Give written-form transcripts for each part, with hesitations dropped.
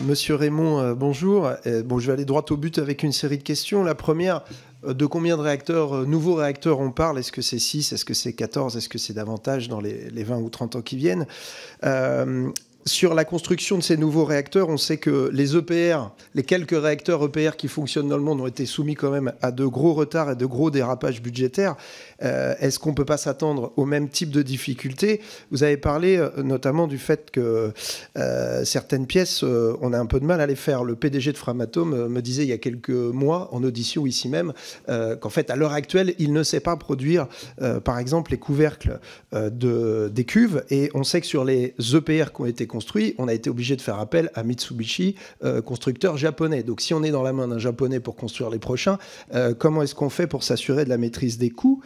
Monsieur Raymond, bonjour. Bon, je vais aller droit au but avec une série de questions. La première, de combien de réacteurs, nouveaux réacteurs on parle? Est-ce que c'est 6? Est-ce que c'est 14? Est-ce que c'est davantage dans les 20 ou 30 ans qui viennent? Sur la construction de ces nouveaux réacteurs, on sait que les EPR, les quelques réacteurs EPR qui fonctionnent dans le monde ont été soumis quand même à de gros retards et de gros dérapages budgétaires. Est-ce qu'on ne peut pas s'attendre au même type de difficultés? Vous avez parlé notamment du fait que certaines pièces, on a un peu de mal à les faire. Le PDG de Framatome me disait il y a quelques mois, en audition ici même, qu'en fait, à l'heure actuelle, il ne sait pas produire, par exemple, les couvercles des cuves. Et on sait que sur les EPR qui ont été construits, on a été obligé de faire appel à Mitsubishi, constructeur japonais. Donc si on est dans la main d'un japonais pour construire les prochains, comment est-ce qu'on fait pour s'assurer de la maîtrise des coûts?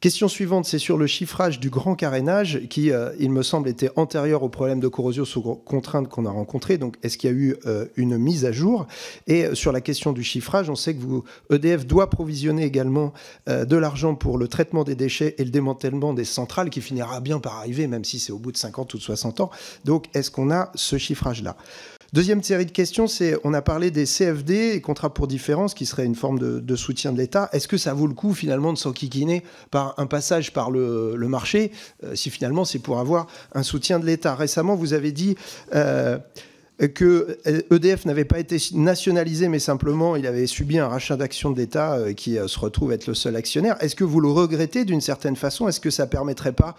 Question suivante, c'est sur le chiffrage du grand carénage qui, il me semble, était antérieur au problème de corrosion sous contrainte qu'on a rencontré. Donc, est-ce qu'il y a eu une mise à jour? Et sur la question du chiffrage, on sait que EDF doit provisionner également de l'argent pour le traitement des déchets et le démantèlement des centrales qui finira bien par arriver, même si c'est au bout de 50 ou de 60 ans. Donc, est-ce qu'on a ce chiffrage-là? Deuxième série de questions, c'est on a parlé des CFD, et contrats pour différence, qui serait une forme de soutien de l'État. Est-ce que ça vaut le coup finalement de s'enquiquiner par un passage par le marché, si finalement c'est pour avoir un soutien de l'État? Récemment, vous avez dit que EDF n'avait pas été nationalisé, mais simplement il avait subi un rachat d'actions de l'État qui se retrouve être le seul actionnaire. Est-ce que vous le regrettez d'une certaine façon? Est-ce que ça ne permettrait pas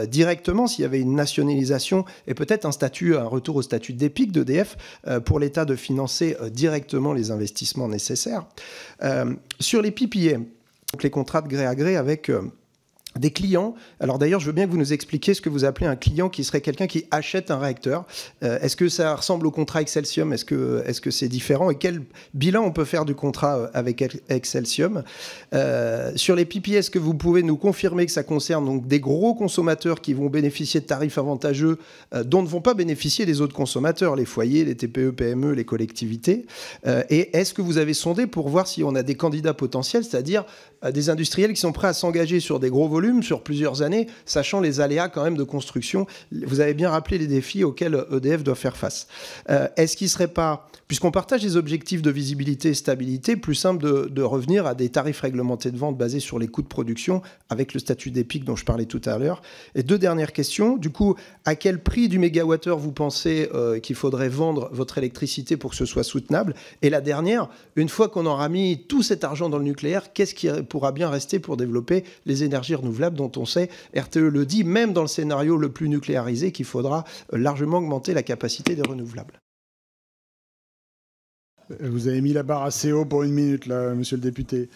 directement, s'il y avait une nationalisation et peut-être un retour au statut d'EPIC d'EDF, pour l'État de financer directement les investissements nécessaires? Sur les PPA, donc les contrats de gré à gré avec des clients. Alors d'ailleurs, je veux bien que vous nous expliquiez ce que vous appelez un client qui serait quelqu'un qui achète un réacteur. Est-ce que ça ressemble au contrat Excelsium? Est-ce que c'est différent? Et quel bilan on peut faire du contrat avec Excelsium? Sur les PPA, est-ce que vous pouvez nous confirmer que ça concerne donc des gros consommateurs qui vont bénéficier de tarifs avantageux dont ne vont pas bénéficier les autres consommateurs, les foyers, les TPE, PME, les collectivités? Et est-ce que vous avez sondé pour voir si on a des candidats potentiels, c'est-à-dire des industriels qui sont prêts à s'engager sur des gros volumes sur plusieurs années, sachant les aléas quand même de construction? Vous avez bien rappelé les défis auxquels EDF doit faire face. Est-ce qu'il ne serait pas, puisqu'on partage les objectifs de visibilité et stabilité, plus simple de revenir à des tarifs réglementés de vente basés sur les coûts de production avec le statut d'EPIC dont je parlais tout à l'heure? Et deux dernières questions. Du coup, à quel prix du mégawattheure vous pensez qu'il faudrait vendre votre électricité pour que ce soit soutenable? Et la dernière, une fois qu'on aura mis tout cet argent dans le nucléaire, qu'est-ce qui pourra bien rester pour développer les énergies renouvelables dont on sait, RTE le dit, même dans le scénario le plus nucléarisé, qu'il faudra largement augmenter la capacité des renouvelables? Vous avez mis la barre assez haut pour une minute, là, monsieur le député.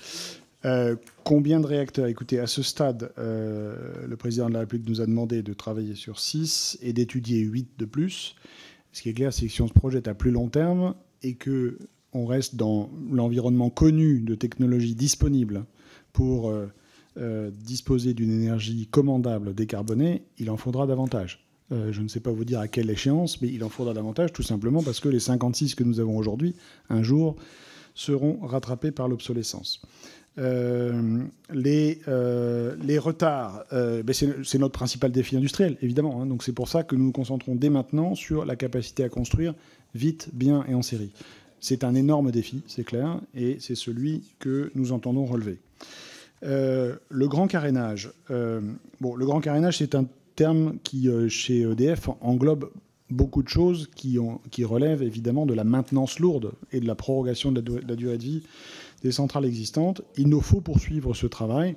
Combien de réacteurs? Écoutez, à ce stade, le président de la République nous a demandé de travailler sur 6 et d'étudier 8 de plus. Ce qui est clair, c'est que si on se projette à plus long terme et qu'on reste dans l'environnement connu de technologies disponibles pour disposer d'une énergie commandable décarbonée, il en faudra davantage. Je ne sais pas vous dire à quelle échéance, mais il en faudra davantage, tout simplement parce que les 56 que nous avons aujourd'hui, un jour, seront rattrapés par l'obsolescence. Les retards, c'est notre principal défi industriel, évidemment. Hein, donc c'est pour ça que nous nous concentrons dès maintenant sur la capacité à construire vite, bien et en série. C'est un énorme défi, c'est clair, et c'est celui que nous entendons relever. Le grand carénage. Le grand carénage, c'est un terme qui, chez EDF, englobe beaucoup de choses qui relèvent évidemment de la maintenance lourde et de la prorogation de la durée de vie des centrales existantes. Il nous faut poursuivre ce travail.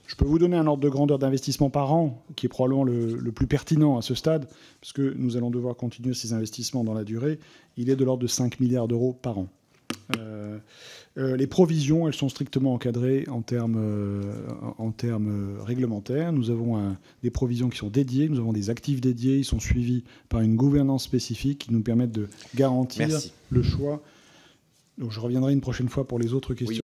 Je peux vous donner un ordre de grandeur d'investissement par an qui est probablement le plus pertinent à ce stade, parce que nous allons devoir continuer ces investissements dans la durée. Il est de l'ordre de 5 milliards d'euros par an. Les provisions, elles sont strictement encadrées en termes réglementaires. Nous avons des provisions qui sont dédiées, nous avons des actifs dédiés, ils sont suivis par une gouvernance spécifique qui nous permettent de garantir le choix. Donc je reviendrai une prochaine fois pour les autres questions. Oui.